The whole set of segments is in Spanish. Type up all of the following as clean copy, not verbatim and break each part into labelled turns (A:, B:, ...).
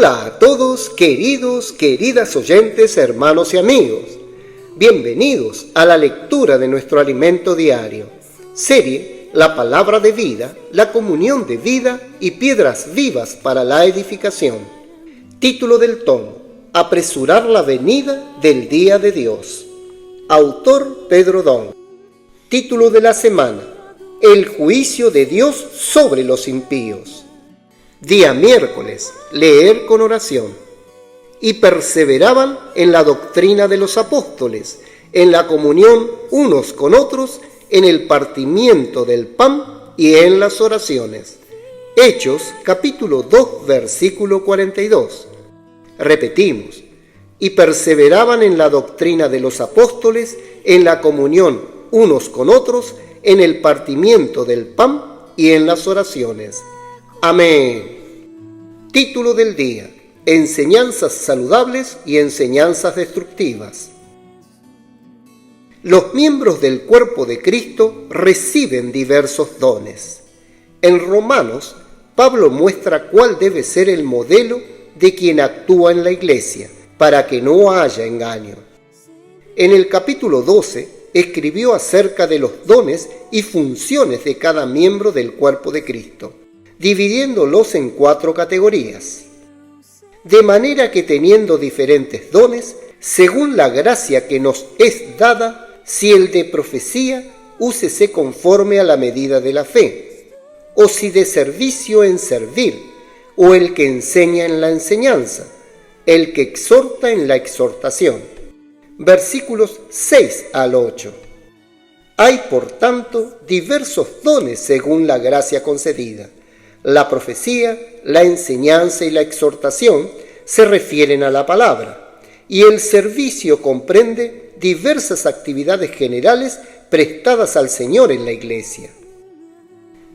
A: Hola a todos, queridas oyentes, hermanos y amigos. Bienvenidos a la lectura de nuestro alimento diario, serie La Palabra de Vida, la comunión de vida y piedras vivas para la edificación. Título del tomo: Apresurar la venida del día de Dios. Autor Pedro Dong. Título de la semana: El juicio de Dios sobre los impíos. Día miércoles, leer con oración. Y perseveraban en la doctrina de los apóstoles, en la comunión unos con otros, en el partimiento del pan y en las oraciones. Hechos, capítulo 2, versículo 42. Repetimos: y perseveraban en la doctrina de los apóstoles, en la comunión unos con otros, en el partimiento del pan y en las oraciones. Amén. Título del día: Enseñanzas saludables y enseñanzas destructivas. Los miembros del cuerpo de Cristo reciben diversos dones. En Romanos, Pablo muestra cuál debe ser el modelo de quien actúa en la iglesia, para que no haya engaño. En el capítulo 12, escribió acerca de los dones y funciones de cada miembro del cuerpo de Cristo, dividiéndolos en 4 categorías. De manera que teniendo diferentes dones, según la gracia que nos es dada, si el de profecía, úsese conforme a la medida de la fe, o si de servicio en servir, o el que enseña en la enseñanza, el que exhorta en la exhortación. Versículos 6 al 8. Hay, por tanto, diversos dones según la gracia concedida. La profecía, la enseñanza y la exhortación se refieren a la palabra, y el servicio comprende diversas actividades generales prestadas al Señor en la iglesia.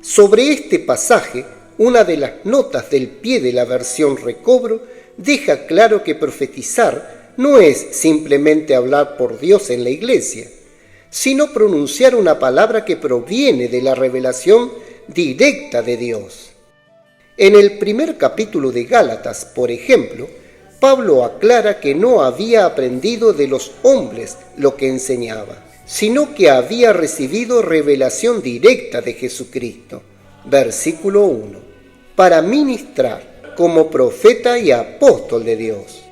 A: Sobre este pasaje, una de las notas del pie de la versión Recobro deja claro que profetizar no es simplemente hablar por Dios en la iglesia, sino pronunciar una palabra que proviene de la revelación directa de Dios. En el primer capítulo de Gálatas, por ejemplo, Pablo aclara que no había aprendido de los hombres lo que enseñaba, sino que había recibido revelación directa de Jesucristo. Versículo 1. Para ministrar como profeta y apóstol de Dios.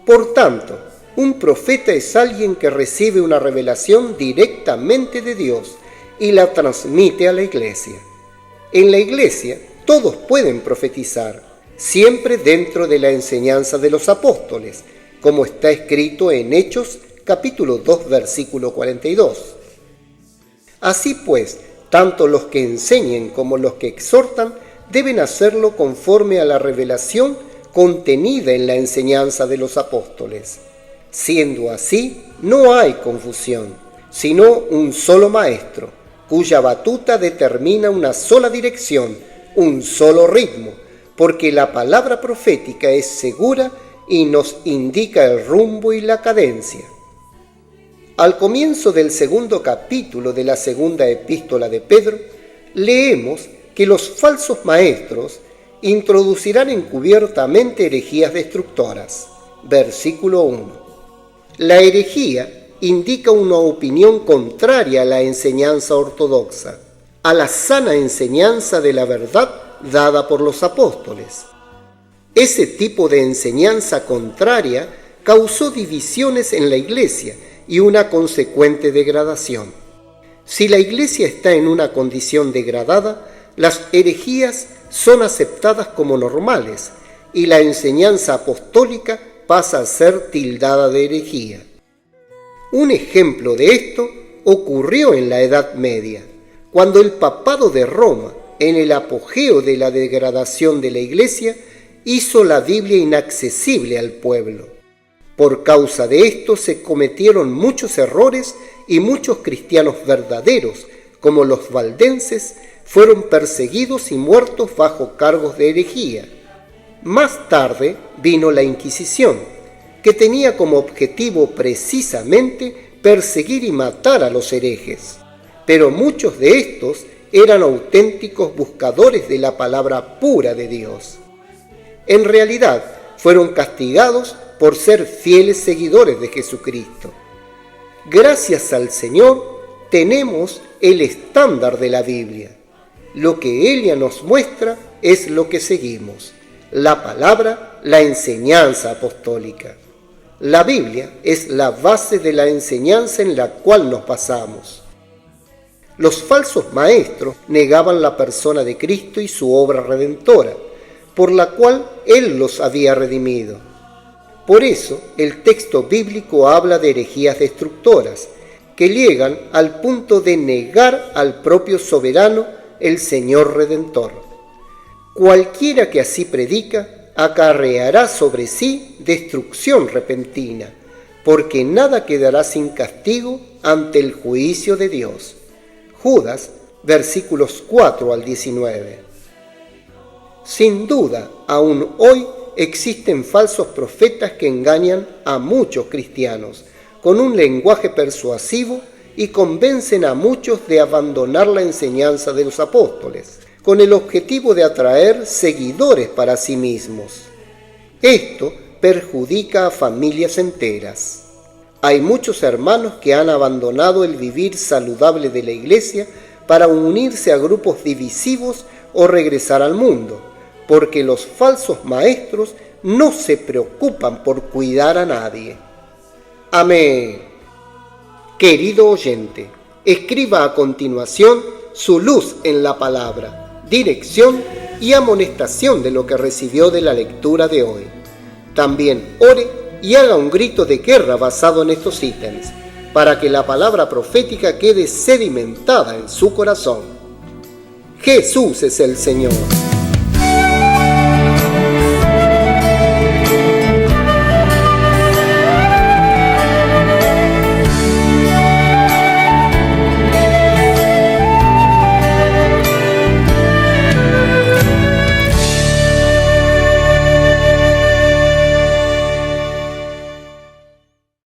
A: Por tanto, un profeta es alguien que recibe una revelación directamente de Dios y la transmite a la iglesia. En la iglesia, todos pueden profetizar, siempre dentro de la enseñanza de los apóstoles, como está escrito en Hechos, capítulo 2, versículo 42. Así pues, tanto los que enseñen como los que exhortan deben hacerlo conforme a la revelación contenida en la enseñanza de los apóstoles. Siendo así, no hay confusión, sino un solo maestro, cuya batuta determina una sola dirección, un solo ritmo, porque la palabra profética es segura y nos indica el rumbo y la cadencia. Al comienzo del segundo capítulo de la segunda epístola de Pedro, leemos que los falsos maestros introducirán encubiertamente herejías destructoras. Versículo 1. La herejía indica una opinión contraria a la enseñanza ortodoxa, a la sana enseñanza de la verdad dada por los apóstoles. Ese tipo de enseñanza contraria causó divisiones en la iglesia y una consecuente degradación. Si la iglesia está en una condición degradada, las herejías son aceptadas como normales y la enseñanza apostólica pasa a ser tildada de herejía. Un ejemplo de esto ocurrió en la Edad Media, cuando el papado de Roma, en el apogeo de la degradación de la iglesia, hizo la Biblia inaccesible al pueblo. Por causa de esto se cometieron muchos errores y muchos cristianos verdaderos, como los valdenses, fueron perseguidos y muertos bajo cargos de herejía. Más tarde vino la Inquisición, que tenía como objetivo precisamente perseguir y matar a los herejes. Pero muchos de estos eran auténticos buscadores de la palabra pura de Dios. En realidad, fueron castigados por ser fieles seguidores de Jesucristo. Gracias al Señor tenemos el estándar de la Biblia. Lo que ella nos muestra es lo que seguimos: la palabra, la enseñanza apostólica. La Biblia es la base de la enseñanza en la cual nos basamos. Los falsos maestros negaban la persona de Cristo y su obra redentora, por la cual Él los había redimido. Por eso, el texto bíblico habla de herejías destructoras, que llegan al punto de negar al propio soberano, el Señor Redentor. Cualquiera que así predica, acarreará sobre sí destrucción repentina, porque nada quedará sin castigo ante el juicio de Dios. Judas, versículos 4 al 19. Sin duda, aún hoy existen falsos profetas que engañan a muchos cristianos con un lenguaje persuasivo y convencen a muchos de abandonar la enseñanza de los apóstoles, con el objetivo de atraer seguidores para sí mismos. Esto perjudica a familias enteras. Hay muchos hermanos que han abandonado el vivir saludable de la iglesia para unirse a grupos divisivos o regresar al mundo, porque los falsos maestros no se preocupan por cuidar a nadie. Amén. Querido oyente, escriba a continuación su luz en la palabra, dirección y amonestación de lo que recibió de la lectura de hoy. También ore y haga un grito de guerra basado en estos ítems, para que la palabra profética quede sedimentada en su corazón. Jesús es el Señor.